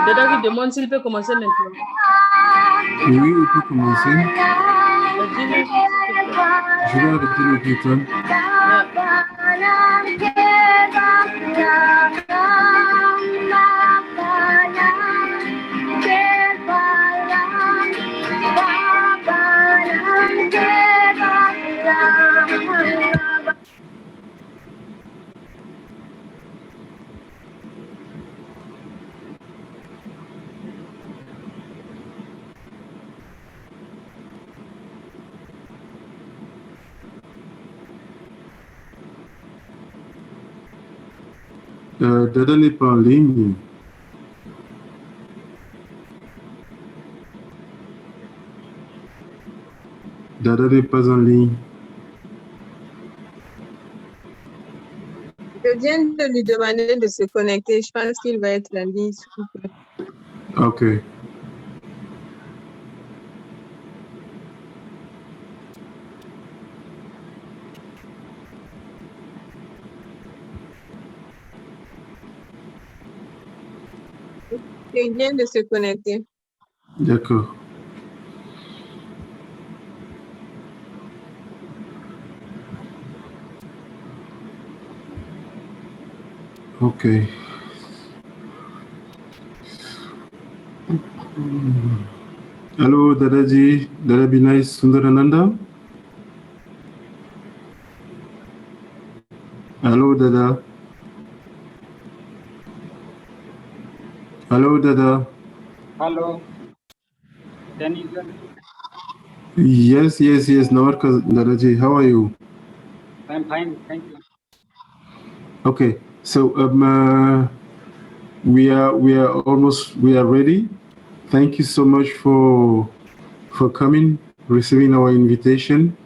Yes. Dada qui demande s'il peut commencer maintenant. Oui, il peut commencer. Dis-le. Je vais arrêter le bouton. Dada n'est pas en ligne. Dada n'est pas en ligne. Je viens de lui demander de se connecter. Je pense qu'il va être en ligne sous peu. Ok. Il vient de se connecter. D'accord. Ok. Allô, Dadaji, Dada Binay Sundarananda. Allô, Dada. Allô, Dada. Hello. Can you hear me? Yes. Nawarka, Dadaji, how are you? I'm fine. Thank you. Okay. So we are ready. Thank you so much for coming, receiving our invitation.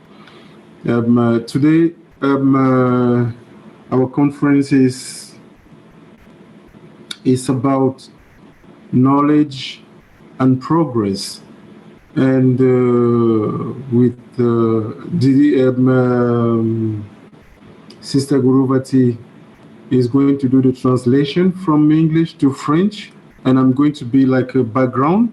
Today, our conference is about knowledge and progress, and with Sister Guruvati is going to do the translation from English to French, and I'm going to be like a background.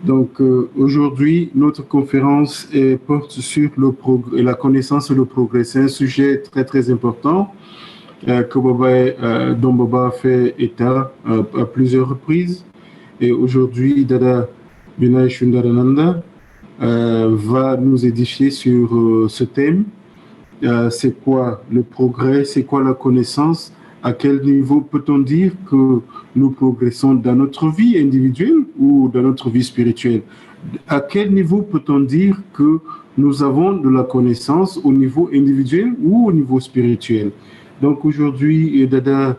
Donc aujourd'hui, notre conférence porte sur la connaissance et le progrès. C'est un sujet très très important dont Baba a fait état à plusieurs reprises. Et aujourd'hui, Dada Binay Sundarananda va nous édifier sur ce thème. C'est quoi le progrès? C'est quoi la connaissance? À quel niveau peut-on dire que nous progressons dans notre vie individuelle ou dans notre vie spirituelle? À quel niveau peut-on dire que nous avons de la connaissance au niveau individuel ou au niveau spirituel? Donc aujourd'hui, Dada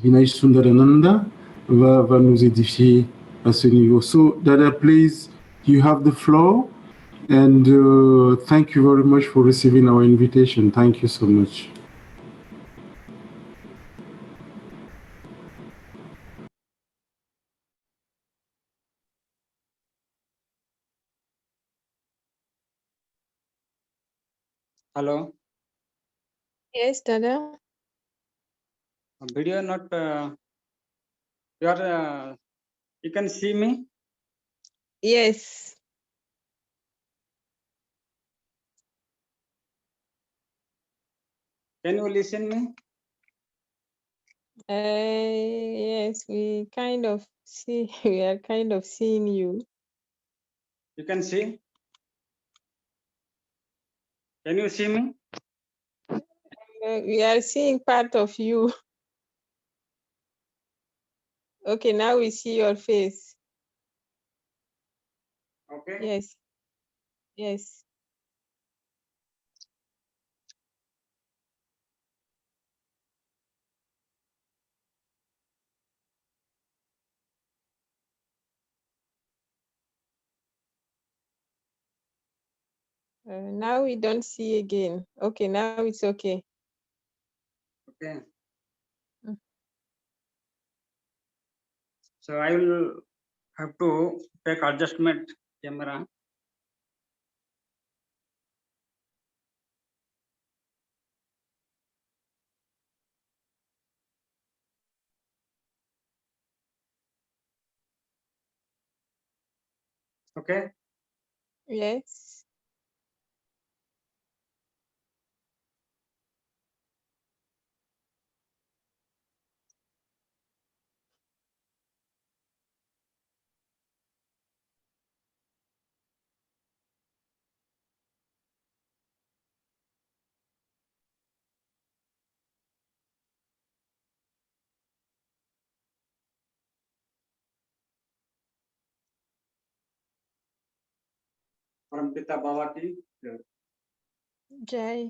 Vinay Sundarananda va nous édifier à ce niveau. So Dada, please, you have the floor. And thank you very much for receiving our invitation. Thank you so much. Hello. Yes, Dada. Video not. You can see me. Yes. Can you listen me? Yes, we kind of see. We are kind of seeing you. You can see. Can you see me? We are seeing part of you. Okay, now we see your face. Okay. Yes. Yes. Now we don't see again. Okay, now it's okay. Okay. Mm. So I will have to take adjustment camera. Okay. Yes. परमपिता बाबा की Jai.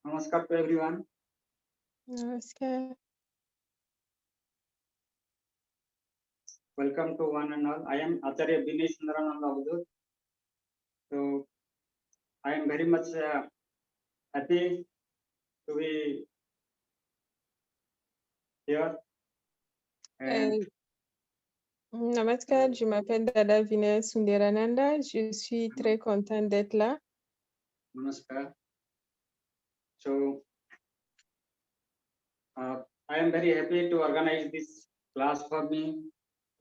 Namaskar to everyone. Namaskar. Welcome to one and all. I am Acharya Binay Sundarananda Avadhut. So I am very much happy to be here. And Namaskar, je m'appelle Dada Vinay Sundarananda. Je suis très contente d'être là. Namaskar. So I am very happy to organize this class for me.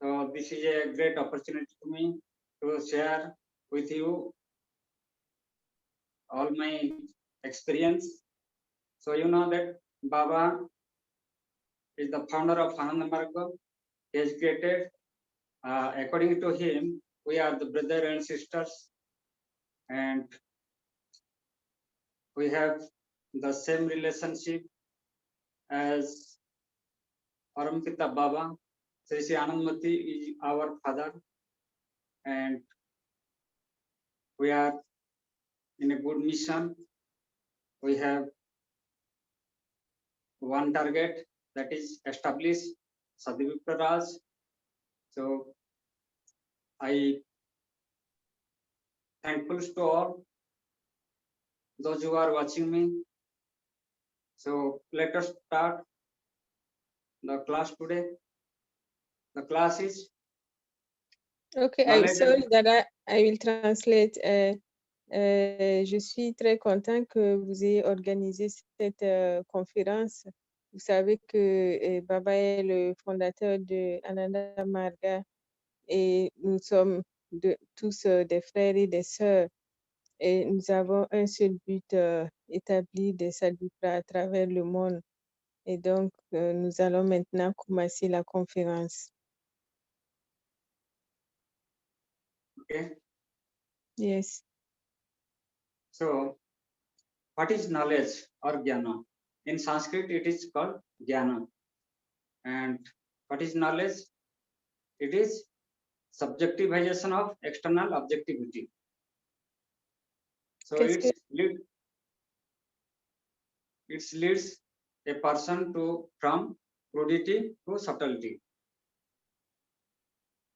So this is a great opportunity to me to share with you all my experience. So you know that Baba is the founder of Ananda Marga. He has created, according to him, we are the brother and sisters, and we have the same relationship as Parampita Baba. Sri Sri Anandmati is our father, and we are in a good mission. We have one target, that is establish Sadhivipra Raj. So I thankful to all those who are watching me. So let us start the class today. The class is Okay, knowledge. sorry Dada, I will translate. Je suis très content que vous ayez organisé cette conférence. Vous savez que Baba est le fondateur de Ananda Marga et nous sommes tous des frères et des sœurs et nous avons un seul but établi de Sadhipra à travers le monde. Et donc, nous allons maintenant commencer la conférence. Okay. Yes. So what is knowledge or jnana? In Sanskrit, it is called jnana. And what is knowledge? It is subjectivization of external objectivity. So Qu'est-ce it leads a person from crudity to subtlety.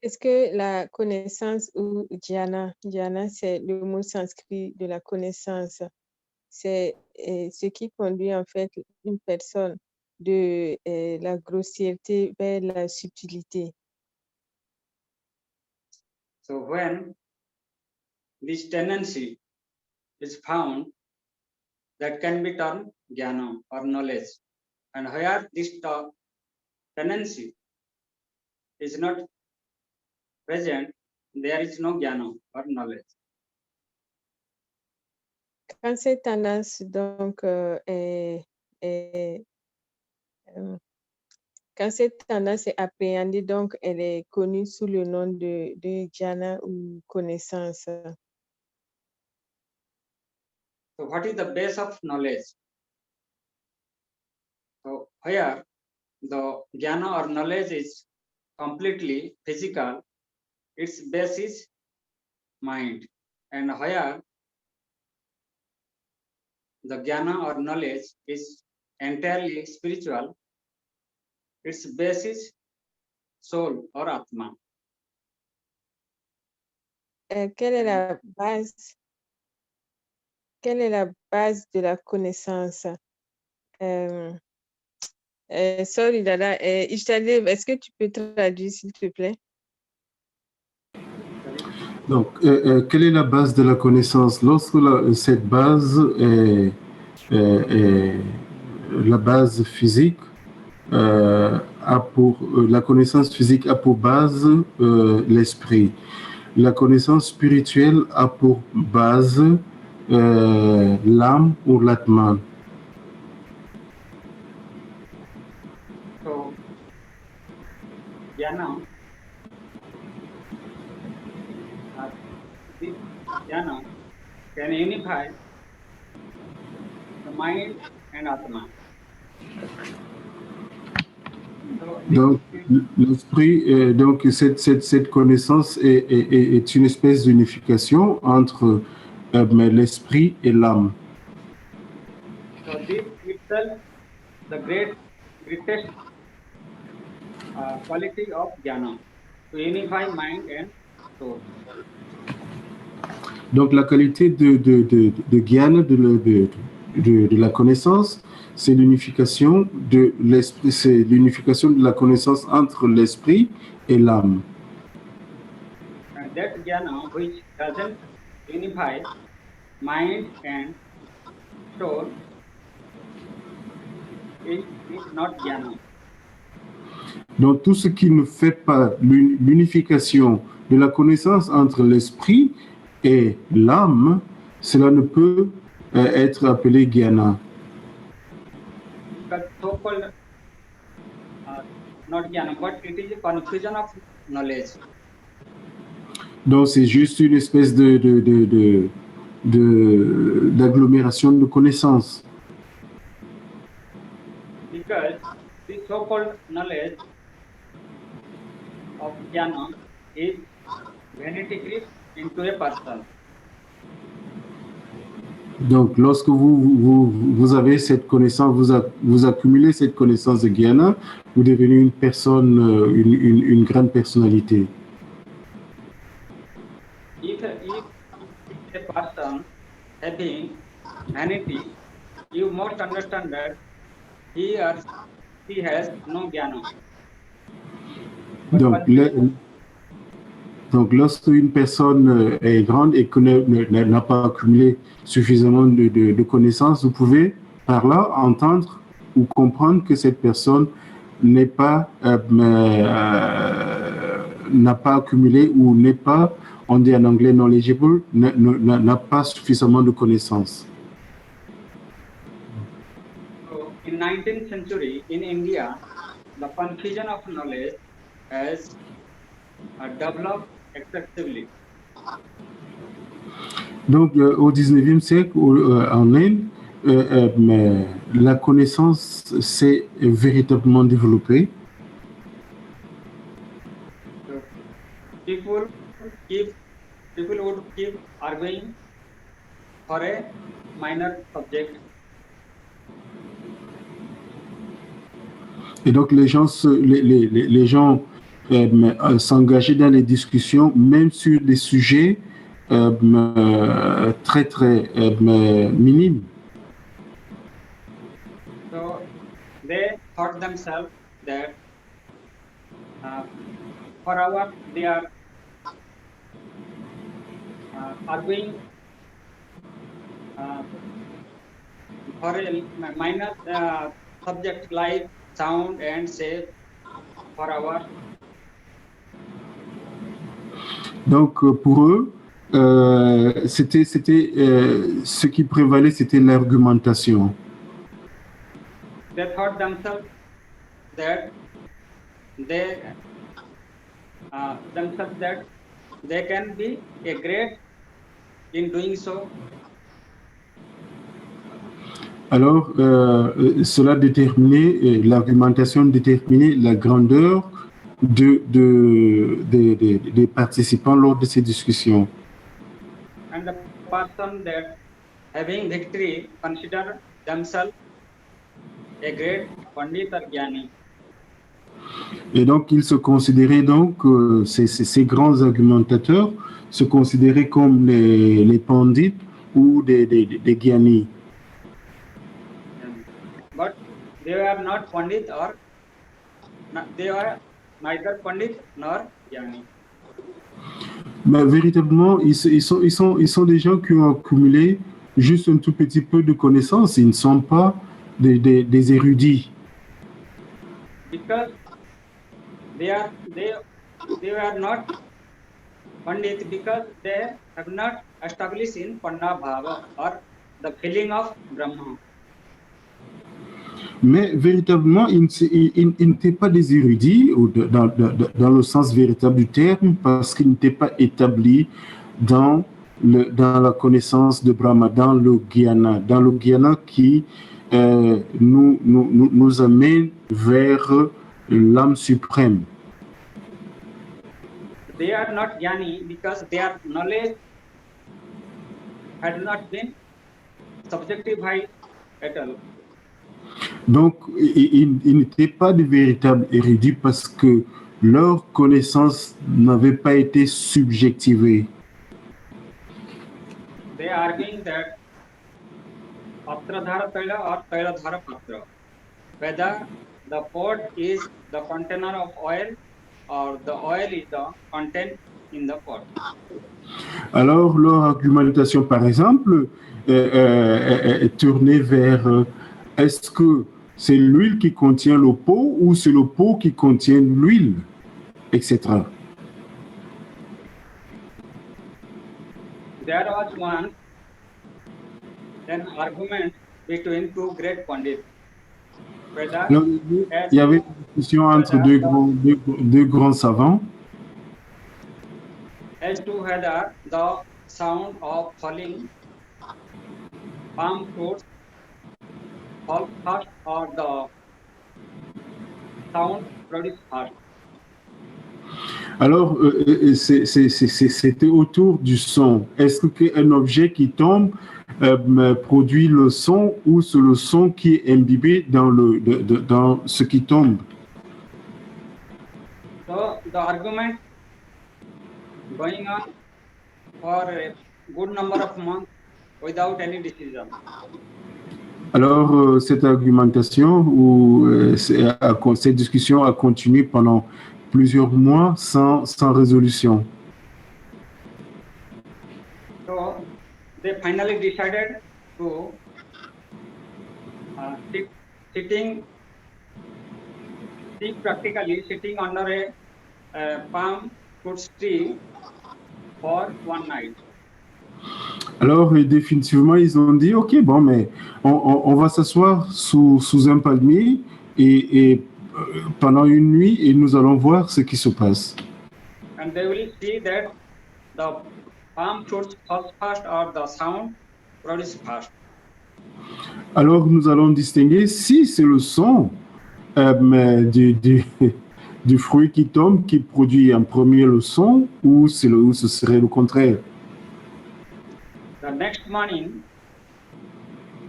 Est-ce que la connaissance ou dhyana, c'est le mot sanskrit de la connaissance, c'est ce qui conduit en fait une personne de la grossièreté vers la subtilité. So when this tendency is found, that can be termed jnana or knowledge. And where this tendency is not present, there is no jnana or knowledge. Quand cette tendance donc quand cette tendance est appréhendée, donc elle est connue sous le nom de jhana ou connaissance. So what is the base of knowledge? So where the jnana or knowledge is completely physical, its base is mind. And where the jnana or knowledge is entirely spiritual, its base is soul or atma. Quelle est la base? Quelle est la base de la connaissance? Sorry, Dada. Ishtadeb, est-ce que tu peux traduire, s'il te plaît? Donc, quelle est la base de la connaissance? Lorsque cette base est la base physique, la connaissance physique a pour base l'esprit. la connaissance spirituelle a pour base l'âme ou l'atman. So, jnana, this jnana can unify the mind and atma. So, Donc, l'esprit, donc cette connaissance est une espèce d'unification entre l'esprit et l'âme. so this itself the greatest quality of jnana, to unify mind and soul. Donc, la qualité de Gyana, de la connaissance, c'est l'unification de l'esprit, c'est l'unification de la connaissance entre l'esprit et l'âme. And that jnana which doesn't unify mind and soul is not jnana. Donc, tout ce qui ne fait pas l'unification de la connaissance entre l'esprit et l'âme, cela ne peut être appelé Gyana. Because so-called not jnana, but it is a confusion of knowledge. Donc, c'est juste une espèce d'agglomération de connaissances. Because the so-called knowledge of jnana is vanity into a person. Donc, lorsque vous avez cette connaissance, vous accumulez cette connaissance de Gyana, vous devenez une personne, une grande personnalité. If a person having vanity, you must understand that he or she has no jnana. Donc, lorsque une personne est grande et n'a pas accumulé suffisamment de connaissances, vous pouvez par là entendre ou comprendre que cette personne n'a pas accumulé ou n'est pas, on dit en anglais knowledgeable, n'a pas suffisamment de connaissances. So in 19th century in India, the confusion of knowledge has developed excessively. Donc, au 19e siècle, en Inde, la connaissance s'est véritablement développée. So people would keep arguing for a minor subject. Et donc, les gens s'engageaient dans les discussions, même sur des sujets très, très minimes. So they thought themselves that for hours they are arguing for a minor subject like sound and shape for hours. Donc, pour eux, ce qui prévalait, c'était l'argumentation. They thought themselves that they can be a great in doing so. Alors, cela déterminait, l'argumentation déterminait la grandeur des participants lors de ces discussions. And the person that having victory consider themselves a great Pandit or Jnani. Et donc, ils se considéraient donc, ces grands argumentateurs se considéraient comme les pandits ou des Gyanis. But they were not Pandit or they were neither Pandit nor Jnani. Mais véritablement, ils sont des gens qui ont accumulé juste un tout petit peu de connaissances. Ils ne sont pas des érudits. Because they were not Pandit because they have not established in Panna Bhava or the feeling of Brahma. Mais véritablement, ils n'étaient pas des érudits dans le sens véritable du terme parce qu'ils n'étaient pas établis dans la connaissance de Brahma, dans le Jnana qui nous amène vers l'âme suprême. They are not jnani because their knowledge had not been subjectified at all. Donc, ils n'étaient pas de véritables érudits parce que leur connaissance n'avait pas été subjectivée. They are arguing that Patradhara Taila or Tailadhara Patra, whether the pot is the container of oil or the oil is the content in the pot. Alors, leur argumentation, par exemple, est tournée vers est-ce que c'est l'huile qui contient le pot ou c'est le pot qui contient l'huile, etc. There was once an argument between two great pandits. Whether Alors, il y avait une discussion entre deux grands savants as to whether the sound of falling palm fruits fall first or the sound produced first. Alors, c'était autour du son. Est-ce qu'un objet qui tombe produit le son ou c'est le son qui est imbibé dans ce qui tombe? So the argument going on for a good number of months without any decision. Alors, cette argumentation ou cette discussion a continué pendant plusieurs mois sans résolution. So they finally decided to practically sitting under a palm fruit tree for one night. Alors, définitivement, ils ont dit, OK, bon, mais on va s'asseoir sous un palmier et pendant une nuit et nous allons voir ce qui se passe. And they will see that the palm fruits fall first or the sound produced first. Alors, nous allons distinguer si c'est le son du fruit qui tombe qui produit en premier le son ou ce serait le contraire. The next morning,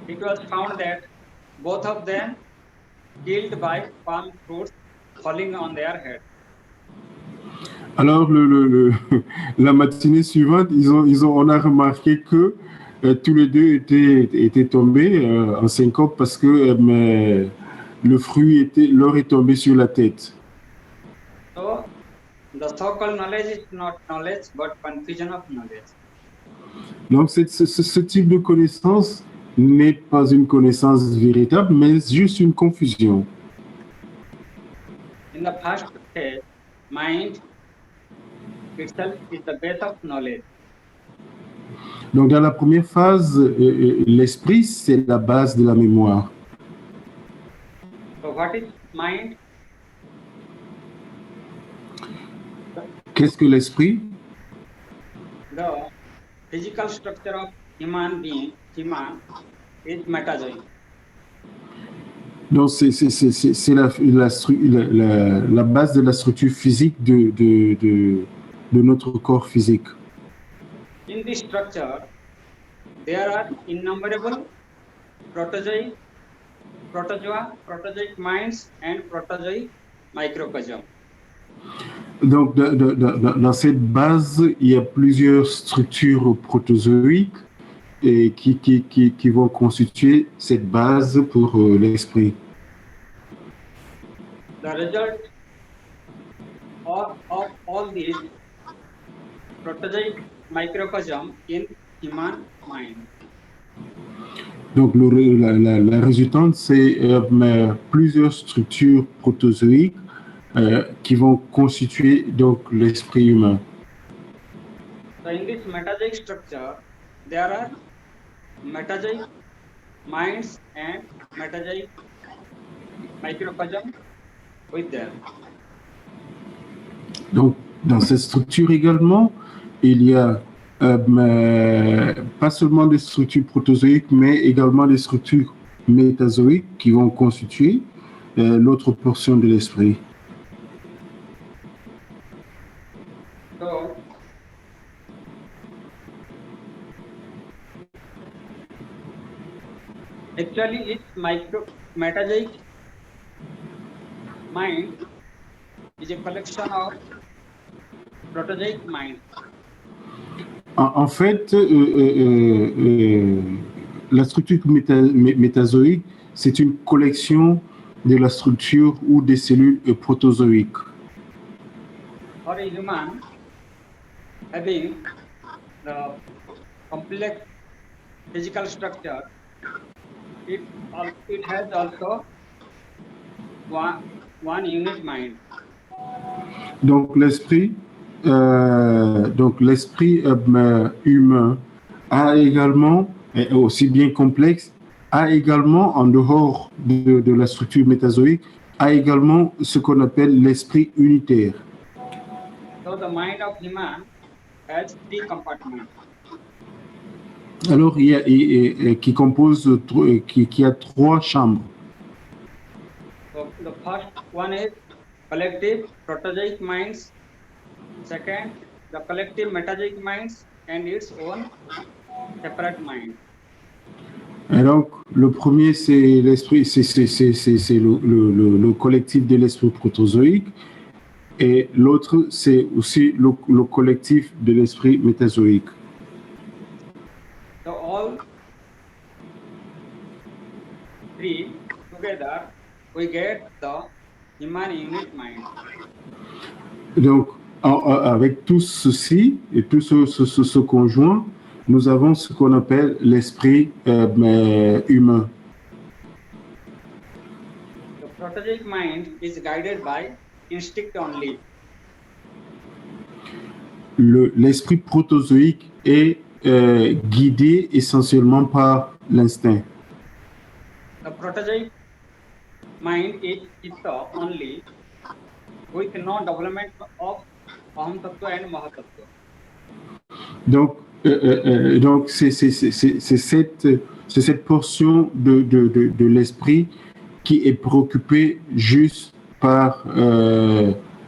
it was found that both of them killed by palm fruits falling on their head. Alors, la matinée suivante, on a remarqué que tous les deux étaient tombés en syncope parce que le fruit leur est tombé sur la tête. So, the so-called knowledge is not knowledge, but confusion of knowledge. Donc, ce type de connaissance n'est pas une connaissance véritable, mais juste une confusion. In the first stage, mind itself is the base of knowledge. Donc, dans la première phase, l'esprit, c'est la base de la mémoire. So, what is mind? Qu'est-ce que l'esprit? The physical structure of human being, human, is metazoic. Donc, c'est la base de la structure physique de notre corps physique. In this structure, there are innumerable protozoa, protozoic minds, and protozoic microcosm. Donc, dans cette base, il y a plusieurs structures protozoïques et qui vont constituer cette base pour l'esprit. The result of all these protozoic microcosm in human mind. Donc, la résultante, c'est plusieurs structures protozoïques qui vont constituer donc l'esprit humain. in this metazoic structure, there are metazoic minds and metazoic microcosm with them. Donc, dans cette structure également, il y a pas seulement des structures protozoïques, mais également des structures métazoïques qui vont constituer l'autre portion de l'esprit. So, actually, its metazoic mind is a collection of protozoic mind. En fait, la structure métazoïque, c'est une collection de la structure ou des cellules protozoïques. For a human having the complex physical structure, it has also one unit mind. Donc l'esprit humain a également, aussi bien complexe, a également, en dehors de la structure métazoïque, a également ce qu'on appelle l'esprit unitaire. So the mind of human has 3 compartments. Alors, qui a 3 chambres. So the first one is collective protozoic minds. Second, the collective metazoic minds and its own separate mind. Et donc, le premier, c'est l'esprit, c'est le collectif de l'esprit protozoïque. Et l'autre, c'est aussi le collectif de l'esprit métazoïque. So all 3 together, we get the human unit mind. Donc, avec tout ceci et tout ce conjoint, nous avons ce qu'on appelle l'esprit humain. The protozoic mind is guided by instinct only. L'esprit protozoïque est guidé essentiellement par l'instinct. The protozoic mind is chitta only, with no development of Aham Tattva and Mahatattva. Donc c'est cette portion de l'esprit qui est préoccupée juste par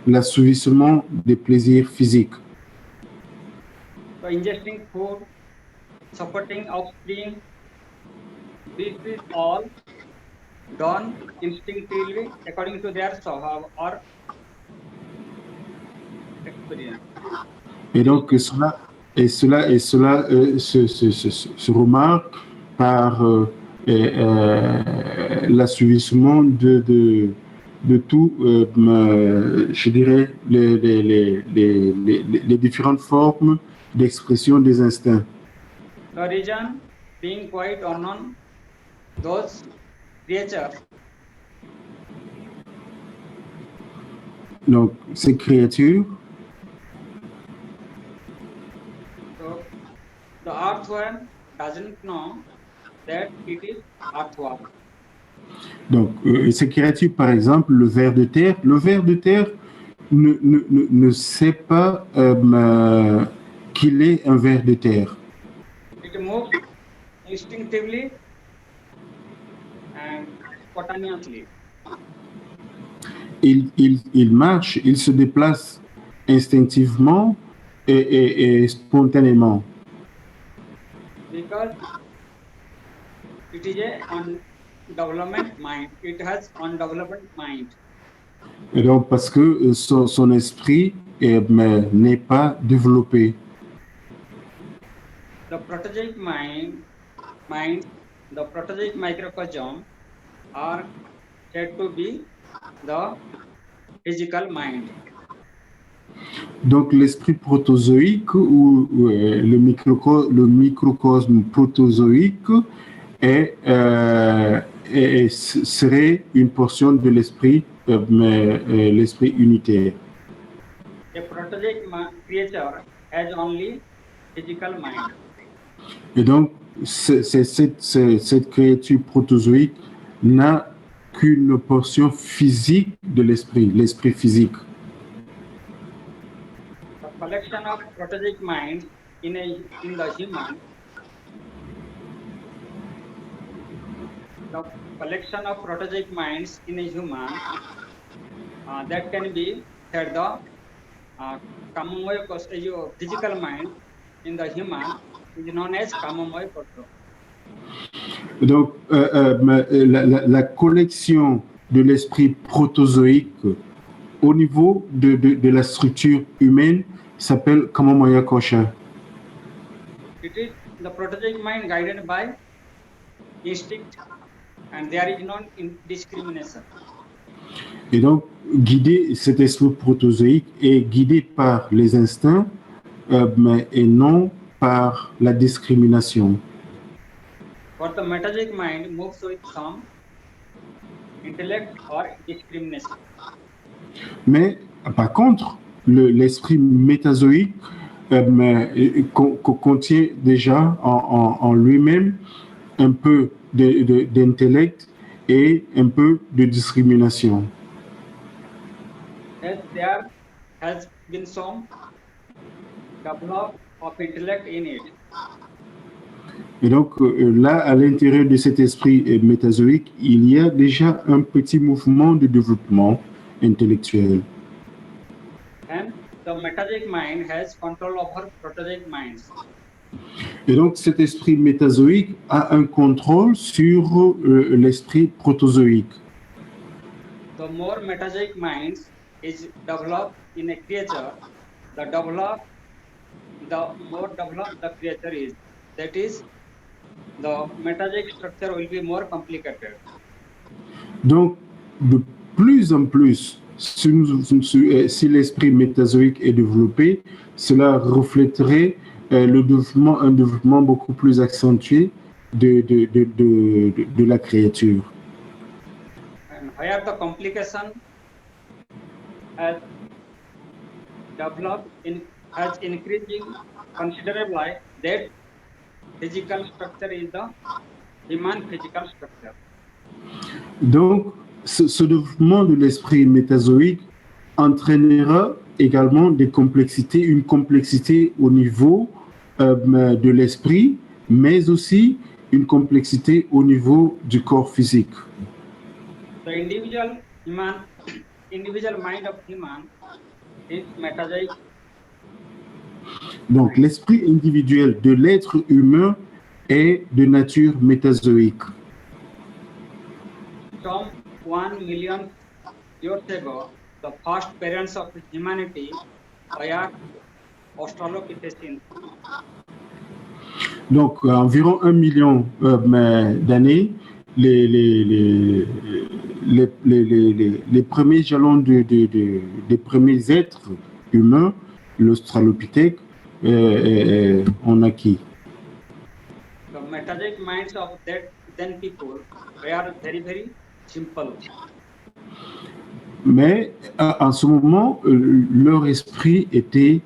l'assouvissement des plaisirs physiques. So ingesting food, supporting offspring, this is all done instinctively according to their swabha or experience. Et donc cela se remarque par l'assouvissement de tout, je dirais, les différentes formes d'expression des instincts. The reason being quite unknown, those creatures Donc ces créatures, so the earthworm doesn't know that it is earthworm. donc ces créatures, par exemple, le ver de terre ne sait pas qu'il est un ver de terre. It moves instinctively and spontaneously. Il marche, il se déplace instinctivement et spontanément. Because it is a undevelopment mind. It has undeveloped mind. Et donc, parce que son esprit n'est pas développé. The protozoic mind, the protozoic microcosm are said to be the physical mind. Donc, l'esprit protozoïque ou le microcosme protozoïque serait une portion de l'esprit l'esprit unitaire. A protozoic creature has only physical mind. Et donc, cette créature protozoïque n'a qu'une portion physique de l'esprit, l'esprit physique. The collection of protozoic minds in the human, the collection of protozoic minds in a human that can be said the physical mind in the human is known as Kamamoy Koto. Donc, la collection de l'esprit protozoïque au niveau de la structure humaine s'appelle Kamamoya Kosha. It is the protozoic mind guided by instinct and there is no discrimination. Et donc, cet esprit protozoïque est guidé par les instincts et non par la discrimination. But the metazoic mind moves with some intellect or discrimination. Mais par contre, l'esprit métazoïque contient déjà en lui-même un peu d'intellect et un peu de discrimination. As there has been some development of intellect in it. Et donc là, à l'intérieur de cet esprit métazoïque, il y a déjà un petit mouvement de développement intellectuel. And the metazoic mind has control over protozoic minds. Et donc cet esprit métazoïque a un contrôle sur l'esprit protozoïque. The more metazoic minds is developed in a creature, the more developed the creature is. That is, the metazoic structure will be more complicated. Donc, de plus en plus, si l'esprit métazoïque est développé, cela reflèterait un développement beaucoup plus accentué de la créature. And where the complication has developed has increasing considerably, that physical structure is the human physical structure. Donc, ce développement de l'esprit métazoïque entraînera également une complexité au niveau de l'esprit, mais aussi une complexité au niveau du corps physique. The individual mind of human is metazoic. Donc, l'esprit individuel de l'être humain est de nature métazoïque. Some 1 million years ago, the first parents of humanity were Australopithecines. Donc, environ 1 million d'années, les premiers jalons des premiers êtres humains, l'Australopithèque, ont naquit. The metazoic minds of then people were very, very simple. Mais en ce moment, leur esprit était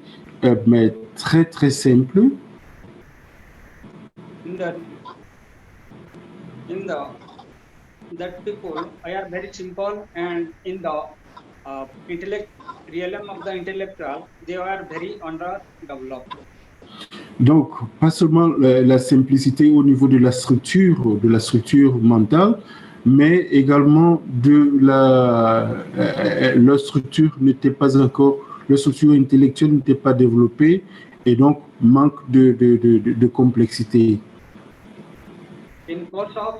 très, très simple. That people are very simple, and in the realm of the intellectual, they are very underdeveloped. Donc, pas seulement la simplicité au niveau de la structure mentale, mais également leur structure n'était pas encore, leur structure intellectuelle n'était pas développée et donc manque de complexité. In course of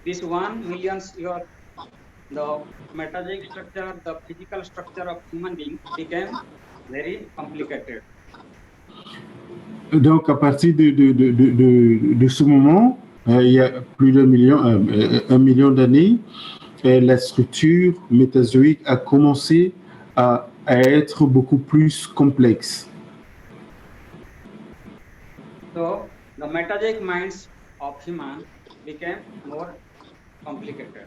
this 1 million years, the metazoic structure, the physical structure of human being became very complicated. Donc, à partir de ce moment, il y a plus d'1 million d'années, la structure métazoïque a commencé à être beaucoup plus complexe. So, the metazoic minds of human became more complicated.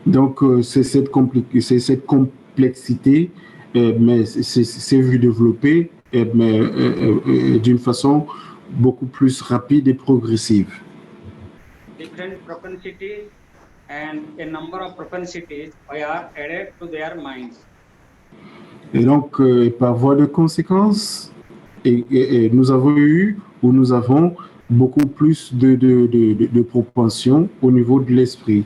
Donc, c'est cette complexité, mais c'est vu développer d'une façon beaucoup plus rapide et progressive. Different propensities and a number of propensities are added to their minds. Et donc, par voie de conséquence, nous avons beaucoup plus de propensions au niveau de l'esprit.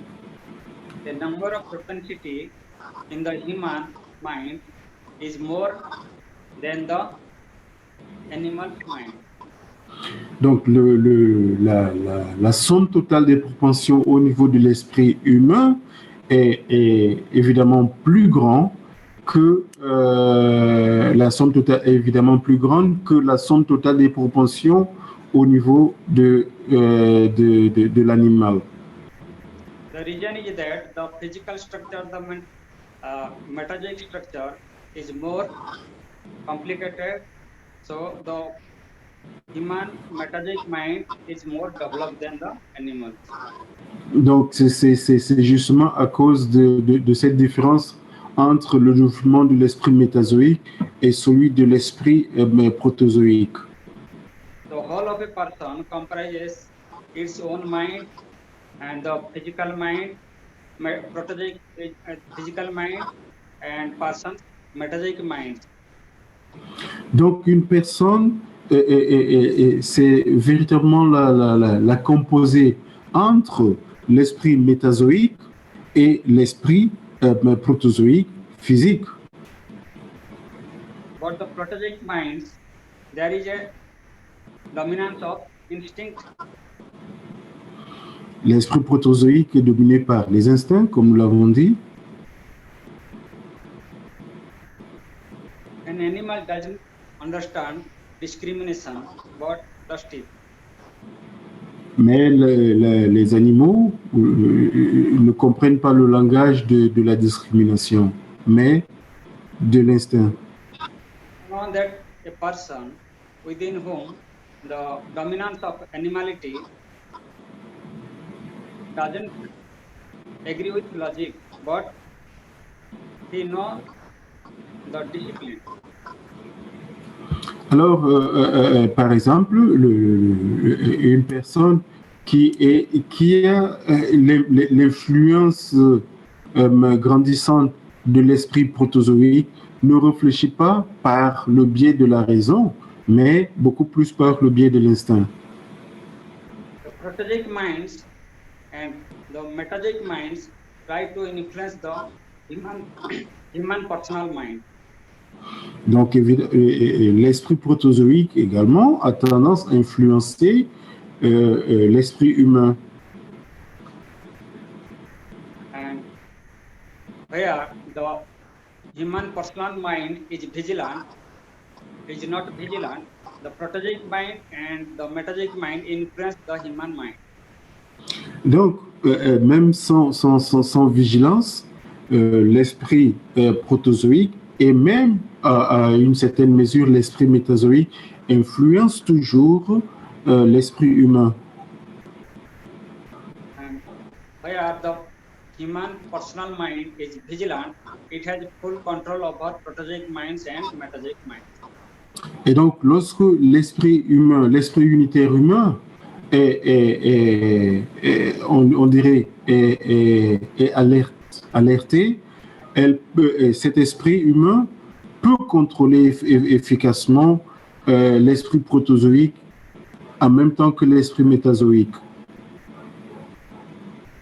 The number of propensity in the human mind is more than the animal mind. Donc, la somme totale des propensions au niveau de l'esprit humain est évidemment plus grande que la somme totale est évidemment plus grande que la somme totale des propensions au niveau de l'animal. The reason is that the physical structure, the metazoic structure is more complicated. So the human metazoic mind is more developed than the animal. Donc, c'est justement à cause de cette différence entre le développement de l'esprit métazoïque et celui de l'esprit protozoïque. The whole of a person comprises its own mind and the physical mind, protozoic physical mind, and person's metazoic mind. Donc, une personne, c'est véritablement la composée entre l'esprit métazoïque et l'esprit protozoïque physique. But the protozoic minds, there is a dominance of instinct. L'esprit protozoïque est dominé par les instincts, comme nous l'avons dit. An animal doesn't understand discrimination, but does it? Mais les animaux ne comprennent pas le langage de la discrimination, mais de l'instinct. Know that a person within whom the dominance of animality doesn't agree with logic, but he knows the discipline. Alors, par exemple, une personne qui a l'influence grandissante de l'esprit protozoïque ne réfléchit pas par le biais de la raison, mais beaucoup plus par le biais de l'instinct. The protozoic minds and the metazoic minds try to influence the human personal mind. Donc, l'esprit protozoïque également a tendance à influencer l'esprit humain. And where the human personal mind is vigilant, is not vigilant, the protozoic mind and the metazoic mind influence the human mind. Donc, même sans vigilance, l'esprit protozoïque et même à une certaine mesure l'esprit métazoïque influence toujours l'esprit humain. And where the human personal mind is vigilant, it has full control over protozoic minds and metazoic minds. Et donc, lorsque l'esprit humain, l'esprit unitaire humain on dirait, est alerté, cet esprit humain peut contrôler efficacement l'esprit protozoïque en même temps que l'esprit métazoïque.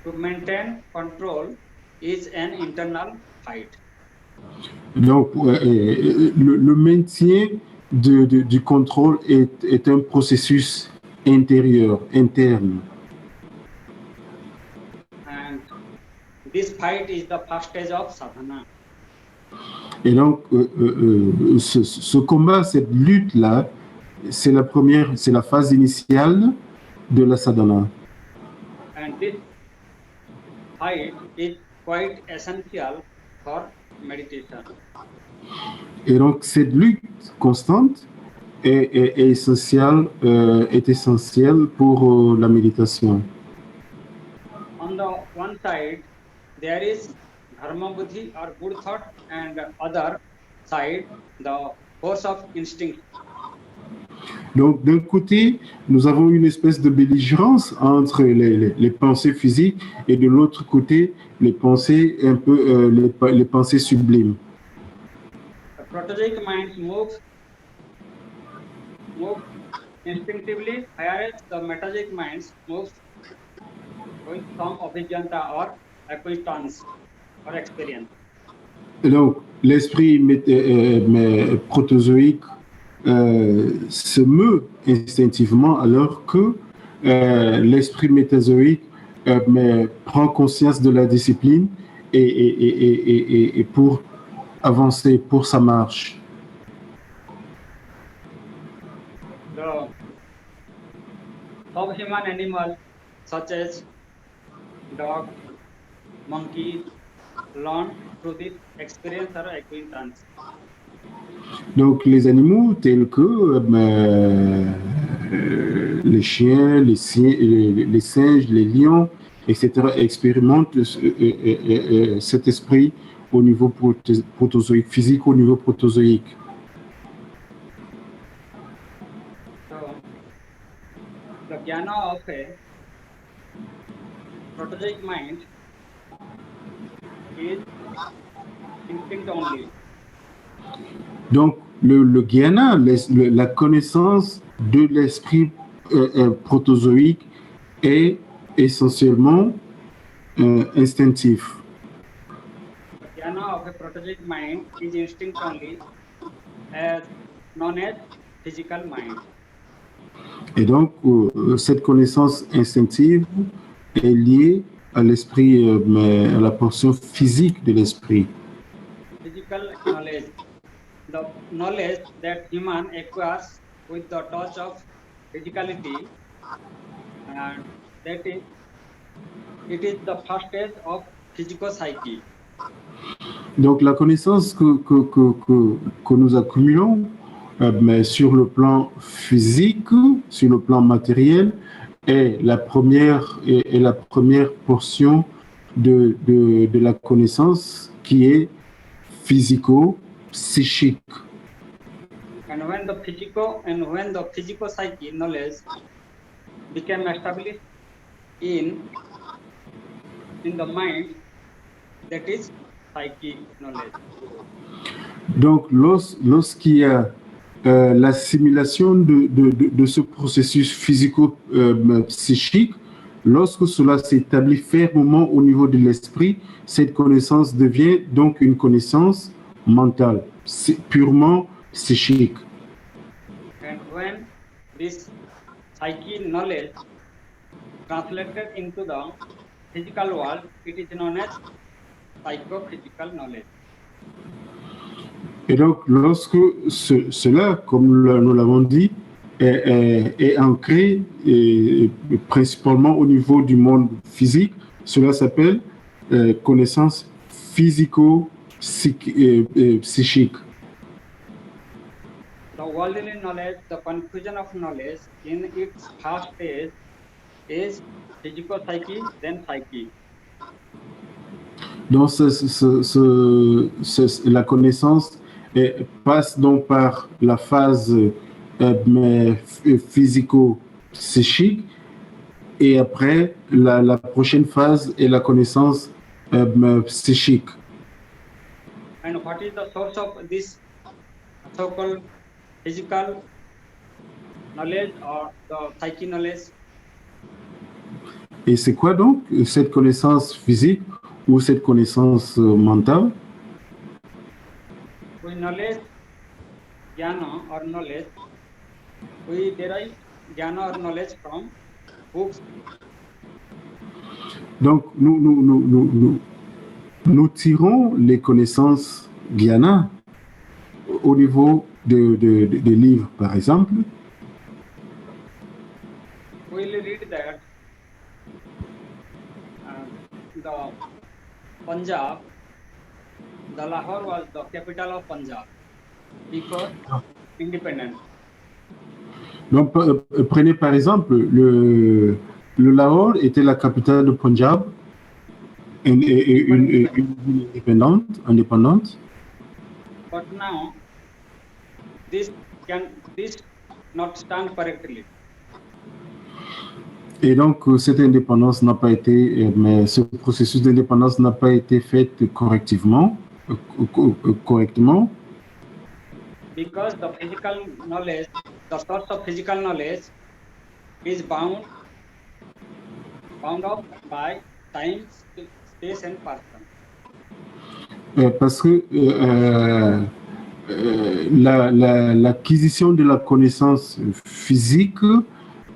To maintain control is an internal fight. Donc, le maintien du contrôle est un processus intérieur, interne. And this fight is the first stage of sadhana. Et donc, ce combat, cette lutte-là, c'est la phase initiale de la sadhana. And this fight is quite essential for meditation. Et donc, cette lutte constante est essentielle pour la méditation. On the one side, there is dharma buddhi or good thought, and other side, the force of instinct. Donc, d'un côté, nous avons une espèce de belligérance entre les pensées physiques et de l'autre côté, les pensées un peu, les pensées sublimes. The protozoic mind moves instinctively, whereas the metazoic mind moves with some abhijnana or acquaintance or experience. Et donc, l'esprit protozoïque se meut instinctivement alors que l'esprit métazoïque prend conscience de la discipline et pour avancer, pour sa marche. The subhuman animals such as dog, monkey learn through this experience or acquaintance. Donc, les animaux tels que les chiens, les singes, les lions, etc., expérimentent cet esprit au niveau protozoïque, physique au niveau protozoïque. So, the jnana of a protozoic mind is instinct only. Donc, le jnana, la connaissance de l'esprit protozoïque est essentiellement instinctif. The jnana of a protozoic mind is instinct only, as known as physical mind. Et donc, cette connaissance instinctive est liée à l'esprit, à la portion physique de l'esprit. Physical knowledge, the knowledge that human acquires with the touch of physicality, and that is, it is the first stage of physico-psyche. Donc, la connaissance que nous accumulons mais sur le plan physique, sur le plan matériel, est la première portion de la connaissance qui est physico-psychique. And when the physico-psyche knowledge became established in the mind, that is psychic knowledge. Donc, lorsqu'il y a l'assimilation de ce processus physico-psychique, lorsque cela s'établit fermement au niveau de l'esprit, cette connaissance devient donc une connaissance mentale, purement psychique. And when this psychic knowledge translated into the physical world, it is known as psychophysical knowledge. Et donc, lorsque cela, comme nous l'avons dit, est ancré principalement au niveau du monde physique, cela s'appelle connaissance physico-psychique. The worldly knowledge, the confusion of knowledge in its first stage is physico-psyche, then psyche. Donc, la connaissance passe donc par la phase physico-psychique et après, la prochaine phase est la connaissance psychique. And what is the source of this so-called physical knowledge or the psyche knowledge? Et c'est quoi donc cette connaissance physique ou cette connaissance mentale? We knowledge, jnana or knowledge, we derive jnana or knowledge from books. Donc, nous tirons les connaissances jnana au niveau des livres, par exemple. We will read that the Punjab, the Lahore was the capital of Punjab before independence. Donc, prenez par exemple, le Lahore était la capitale de Punjab, une ville indépendante. But now this not stand correctly. Et donc, cette indépendance n'a pas été, mais ce processus d'indépendance n'a pas été fait correctement. Because the physical knowledge, the source of physical knowledge is bound up by time, space and person. Parce que l'acquisition de la connaissance physique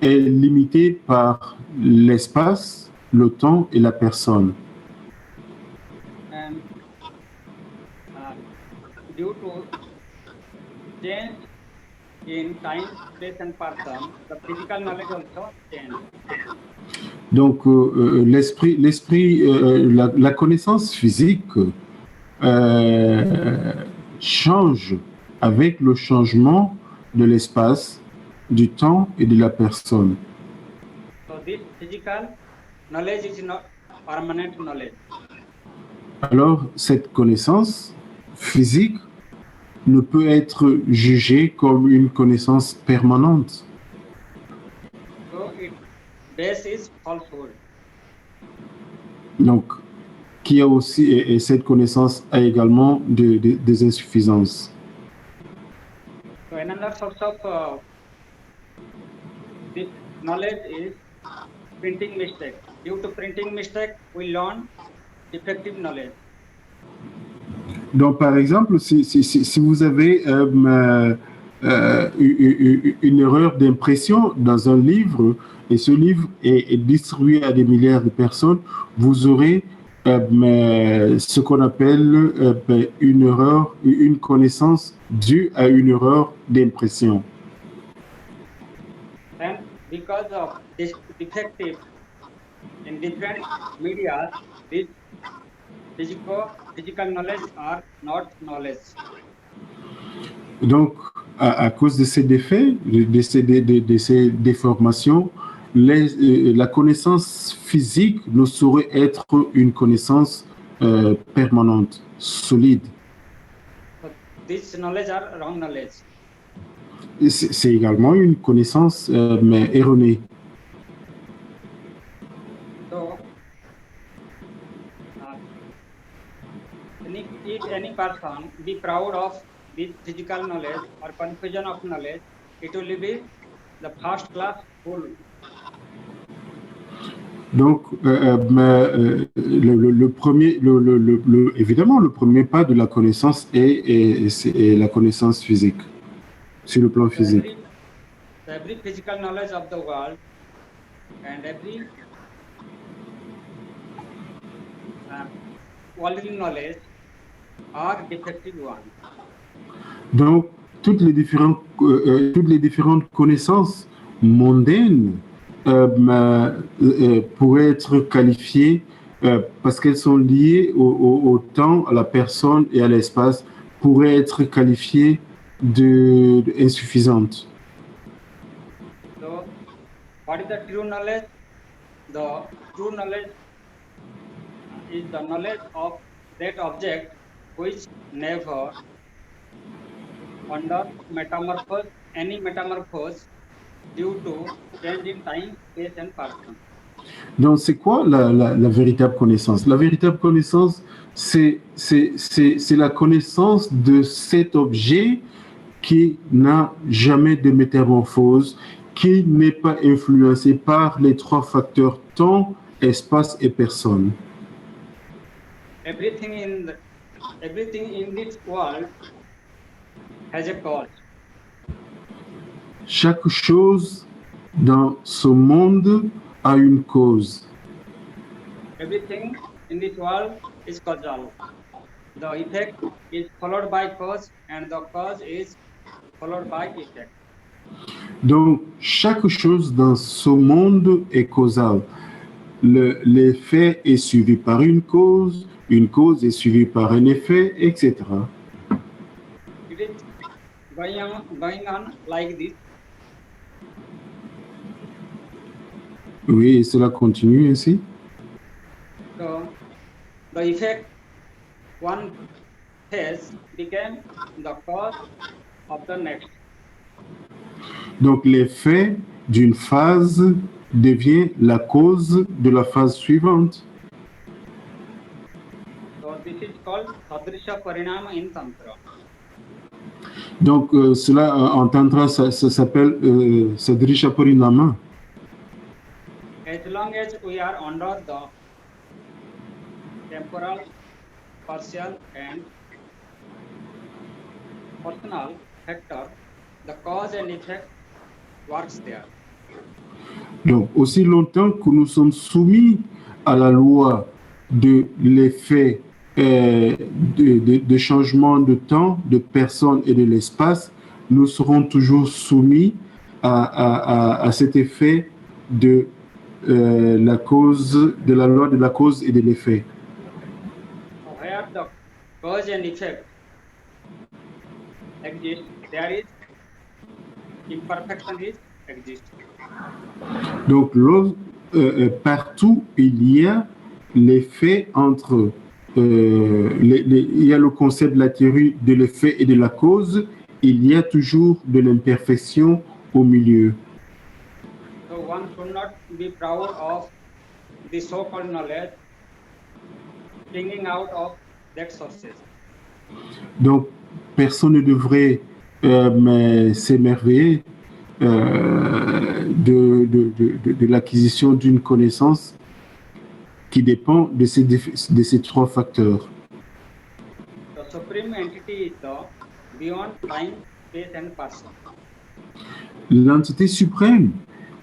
est limitée par l'espace, le temps et la personne. And due to change in time, space and person, the physical knowledge also change. Donc, la connaissance physique change avec le changement de l'espace, du temps et de la personne. So this physical knowledge is not permanent knowledge. Alors, cette connaissance physique ne peut être jugée comme une connaissance permanente. So its base is falsehood. Donc, qui a aussi, et cette connaissance a également des insuffisances. So another source of this knowledge is printing mistake. Due to printing mistake, we learn defective knowledge. Donc, par exemple, si vous avez une erreur d'impression dans un livre et ce livre est distribué à des milliards de personnes, vous aurez ce qu'on appelle une erreur, une connaissance due à une erreur d'impression. And because of this defective in different media, this physical knowledge are not knowledge. Donc, à cause de ces défaits, de ces déformations, la connaissance physique ne saurait être une connaissance permanente, solide. So this knowledge are wrong knowledge. C'est également une connaissance mais erronée. So if any person be proud of this physical knowledge or confusion of knowledge, it will be the first class fool. Donc, évidemment, le premier pas de la connaissance est la connaissance physique, sur le plan physique. Every physical knowledge of the world and every worldly knowledge are defective ones. Donc, toutes les différentes connaissances mondaines pourraient être qualifiées parce qu'elles sont liées au temps, à la personne et à l'espace, pourraient être qualifiées d'insuffisantes. So, what is the true knowledge? The true knowledge is the knowledge of that object which never under metamorphose, any metamorphose due to change in time, space and person. Donc, c'est quoi la véritable connaissance? La véritable connaissance, c'est la connaissance de cet objet qui n'a jamais de métamorphose, qui n'est pas influencé par les trois facteurs temps, espace et personne. Everything in this world has a cause. Chaque chose dans ce monde a une cause. Everything in this world is causal. The effect is followed by cause and the cause is followed by effect. Donc, chaque chose dans ce monde est causale. L'effet est suivi par une cause est suivie par un effet, etc. It is going on like this. Oui, et cela continue ainsi. So the effect one has became the cause of the next. Donc, l'effet d'une phase devient la cause de la phase suivante. So this is called Sadrisha Parinama in Tantra. Donc, cela en tantra, ça s'appelle Sadrisha Parinama. As long as we are under the temporal, partial and personal factor, the cause and effect works there. Donc, aussi longtemps que nous sommes soumis à la loi de l'effet de changement de temps, de personne et de l'espace, nous serons toujours soumis à cet effet de la cause, de la loi de la cause et de l'effet. So where the cause and effect exist, there is imperfection is exist. Donc, partout, il y a l'effet entre... il y a le concept de la théorie de l'effet et de la cause. Il y a toujours de l'imperfection au milieu. So one should not be proud of the so-called knowledge springing out of that sources. Donc, personne ne devrait s'émerveiller de l'acquisition d'une connaissance qui dépend de ces trois facteurs. The supreme entity is the beyond time, space and person. L'entité suprême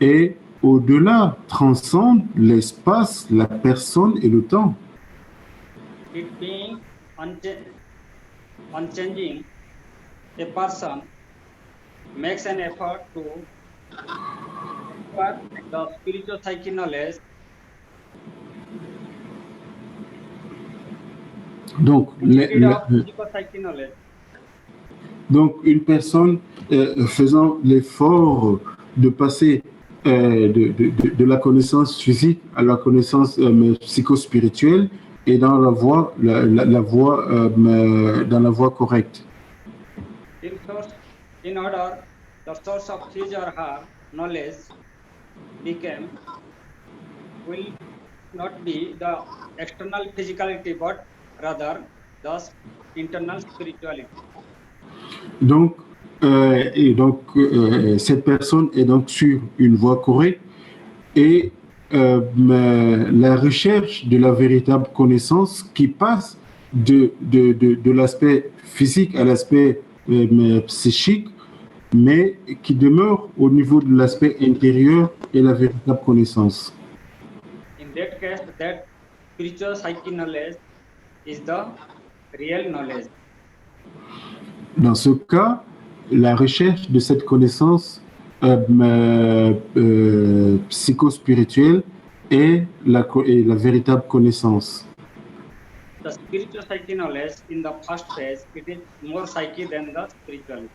est au-delà, transcende l'espace, la personne et le temps. It being unchanging, a person makes an effort to acquire the spiritual psychic knowledge. Donc, Psychic knowledge. donc une personne faisant l'effort de passer de la connaissance physique à la connaissance psychospirituelle et dans la voie, dans la voie correcte. In order, the source of his or her knowledge will not be the external physicality, but rather the internal spirituality. Donc, cette personne est donc sur une voie correcte et la recherche de la véritable connaissance qui passe de l'aspect physique à l'aspect psychique, mais qui demeure au niveau de l'aspect intérieur et la véritable connaissance. In that case, that spiritual psychic knowledge is the real knowledge. Dans ce cas, la recherche de cette connaissance psychospirituelle est la véritable connaissance. The spiritual psychic knowledge in the first phase, it is more psychic than the spirituality.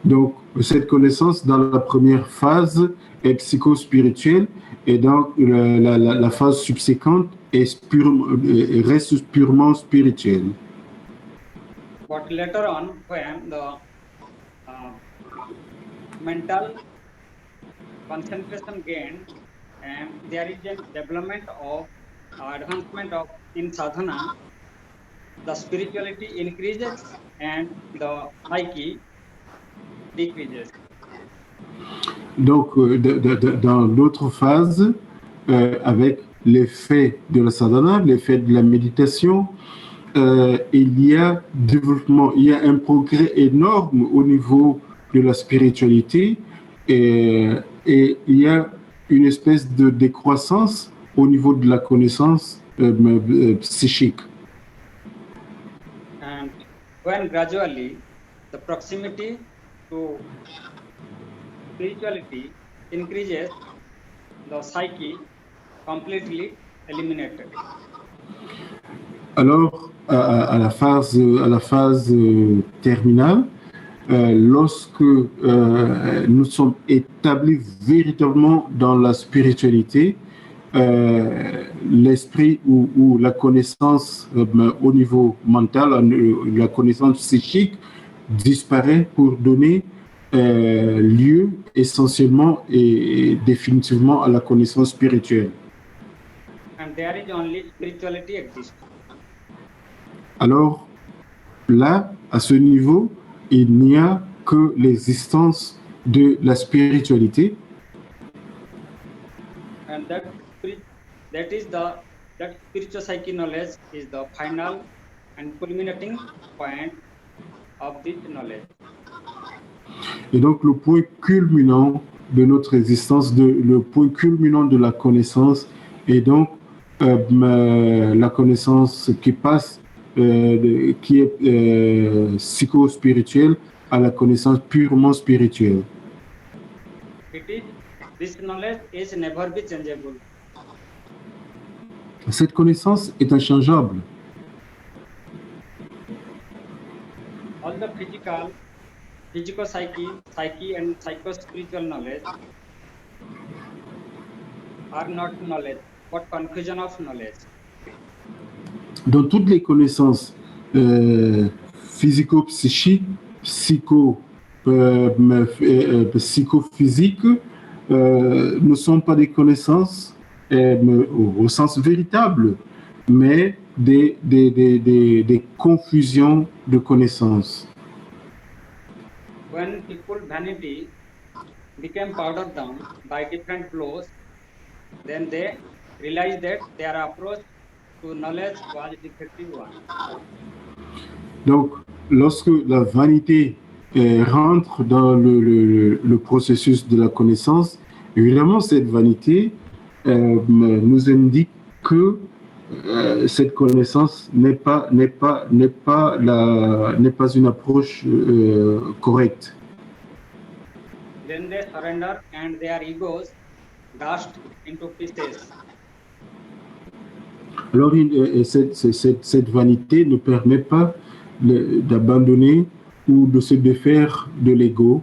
Donc, cette connaissance dans la première phase est psychospirituelle et donc la phase subséquente reste purement spirituelle. But later on, when the mental concentration gain and there is a development of advancement of in sadhana, the spirituality increases and the psyche decreases. Donc, dans d'autres phases, avec l'effet de la sadhana, l'effet de la méditation, il y a développement, il y a un progrès énorme au niveau de la spiritualité et il y a une espèce de décroissance au niveau de la connaissance psychique. And when gradually the proximity to spirituality increases, the psyche completely eliminated. Alors, à la phase terminale, lorsque nous sommes établis véritablement dans la spiritualité, l'esprit ou la connaissance au niveau mental, la connaissance psychique disparaît pour donner lieu essentiellement et définitivement à la connaissance spirituelle. And there is only spirituality exists. Alors là, à ce niveau, il n'y a que l'existence de la spiritualité. And that spiritual psyche knowledge is the final and culminating point of this knowledge. Et donc le point culminant de notre existence, le point culminant de la connaissance, est donc la connaissance qui passe, qui est psycho-spirituelle, à la connaissance purement spirituelle. This knowledge is never be changeable. Cette connaissance est inchangeable. All the physical psyche and psycho-spiritual knowledge are not knowledge, but confusion of knowledge. Dans toutes les connaissances physico-psychiques, psychophysiques, ne sont pas des connaissances au sens véritable, mais des confusions de connaissances. When people's vanity became powdered down by different blows, then they realized that their approach to knowledge was a defective one. Donc, lorsque la vanité rentre dans le processus de la connaissance, évidemment, cette vanité nous indique que cette connaissance n'est pas une approche correcte. Then they surrender and their egos dashed into pieces. Alors, cette vanité ne permet pas d'abandonner ou de se défaire de l'ego,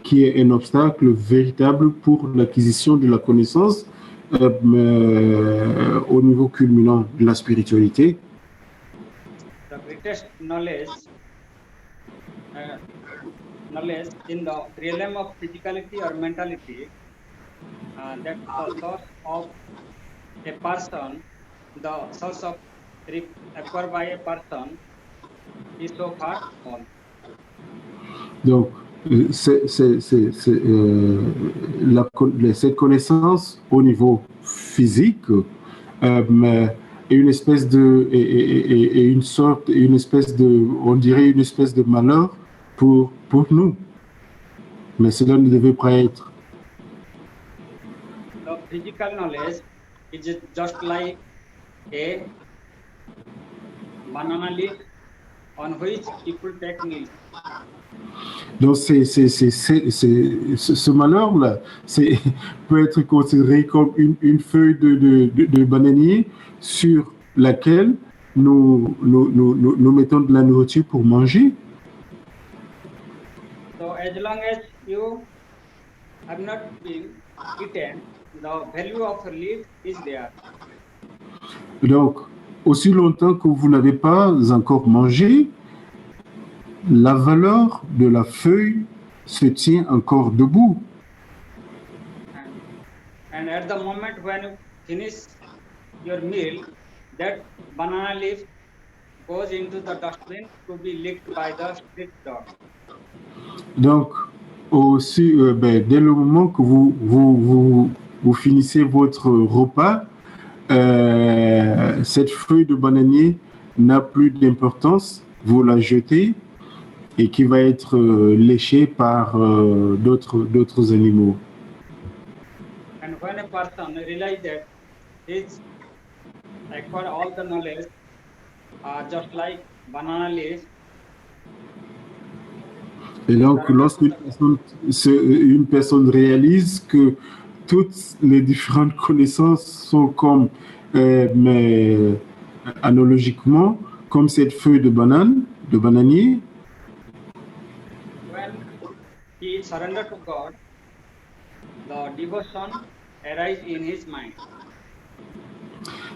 qui est un obstacle véritable pour l'acquisition de la connaissance au niveau culminant de la spiritualité. The greatest knowledge in the realm of physicality or mentality, that the source of a person, the source of acquired by a person is so far small. Donc, cette connaissance au niveau physique est une espèce de, on dirait une espèce de malheur pour nous. Mais cela ne devait pas être. The physical knowledge is just like a banana leaf on which people take meal. Donc, ce malheur-là peut être considéré comme une feuille de bananier sur laquelle nous mettons de la nourriture pour manger. So as long as you have not been eaten, the value of a leaf is there. Donc, aussi longtemps que vous n'avez pas encore mangé, la valeur de la feuille se tient encore debout. And at the moment when you finish your meal, that banana leaf goes into the dustbin to be licked by the street dog. Donc, aussi, dès le moment que vous finissez votre repas, cette feuille de bananier n'a plus d'importance, vous la jetez et qui va être léchée par d'autres animaux. And when a person realizes that he's acquired all the knowledge, just like banana leaf. Et donc, lorsque une personne réalise que toutes les différentes connaissances sont comme, mais analogiquement, comme cette feuille de bananier, When he surrendered to God, the devotion arises in his mind.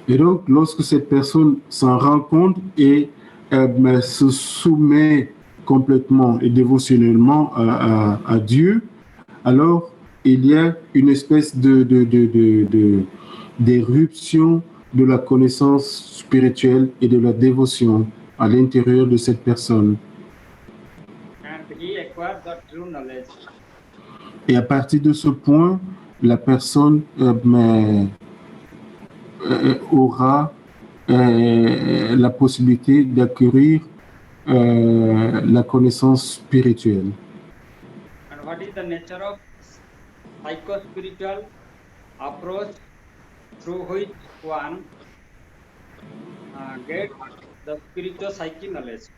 et donc, lorsque cette personne s'en rend compte et se soumet complètement et dévotionnellement à Dieu, alors il y a une espèce d'éruption de la connaissance spirituelle et de la dévotion à l'intérieur de cette personne. and he acquires the true knowledge. Et à partir de ce point, la personne aura la possibilité d'acquérir la connaissance spirituelle. And what is the nature of psycho-spiritual approach through which one gets the spiritual psyche knowledge?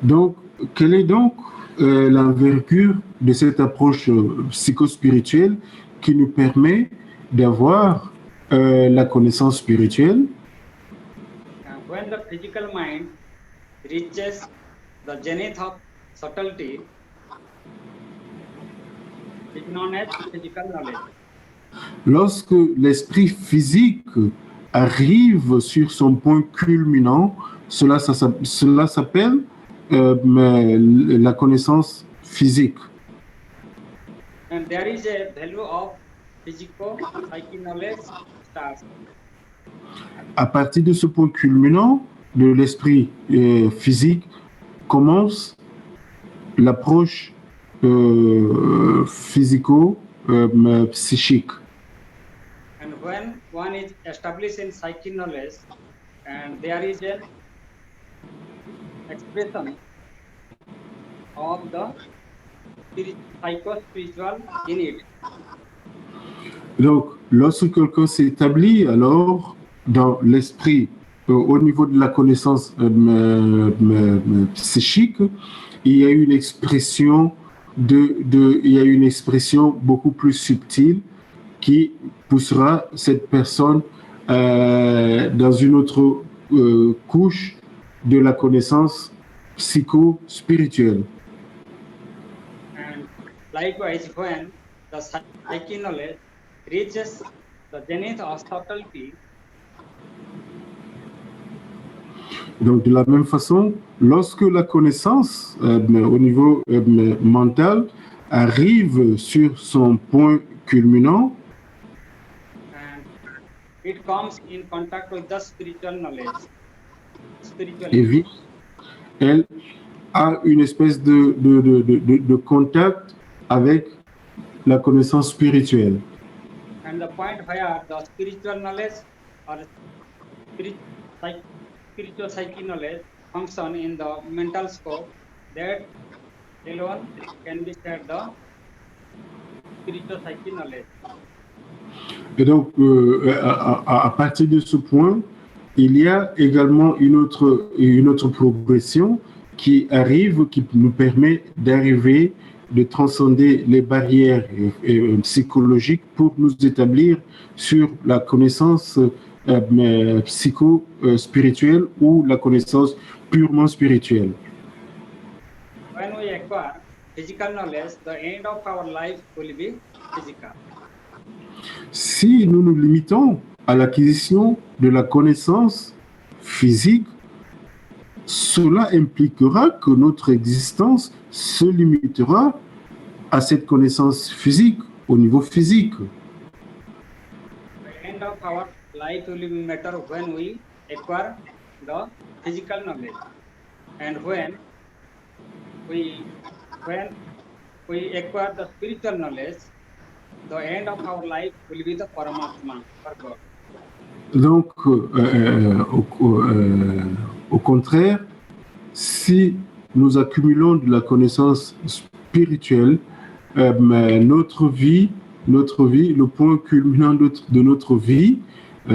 Donc, quelle est donc l'envergure de cette approche psychospirituelle qui nous permet d'avoir la connaissance spirituelle? When the physical mind reaches the zenith of subtlety, it is known as physical knowledge. Lorsque l'esprit physique arrive sur son point culminant, cela s'appelle la connaissance physique. And there is a value of physico-psychic knowledge starts. À partir de ce point culminant de l'esprit physique, commence l'approche physico-psychique. And when one is established in psychic knowledge, and there is an expression of the psycho-spiritual in it. Donc, lorsque quelqu'un s'établit alors dans l'esprit, au niveau de la connaissance psychique, il y a une expression il y a une expression beaucoup plus subtile qui poussera cette personne dans une autre couche de la connaissance psycho-spirituelle. And likewise, when the psychic knowledge reaches the zenith of subtlety, donc, de la même façon, lorsque la connaissance au niveau mental arrive sur son point culminant, and it comes in contact with the spiritual knowledge. et elle a une espèce de contact avec la connaissance spirituelle. And the point where the spiritual knowledge or spiritual psychic knowledge function in the mental scope, that alone can be said the spiritual psychic knowledge. Et donc, à partir de ce point, il y a également une autre progression qui arrive, qui nous permet d'arriver, de transcender les barrières psychologiques pour nous établir sur la connaissance psycho-spirituelle ou la connaissance purement spirituelle. When we acquire physical knowledge, the end of our life will be physical. Si nous nous limitons à l'acquisition de la connaissance physique, cela impliquera que notre existence se limitera à cette connaissance physique, au niveau physique. The end of our life will be matter when we acquire the physical knowledge, and when we acquire the spiritual knowledge, the end of our life will be the Paramatma, or God. Donc, au contraire, si nous accumulons de la connaissance spirituelle, notre vie, le point culminant de notre vie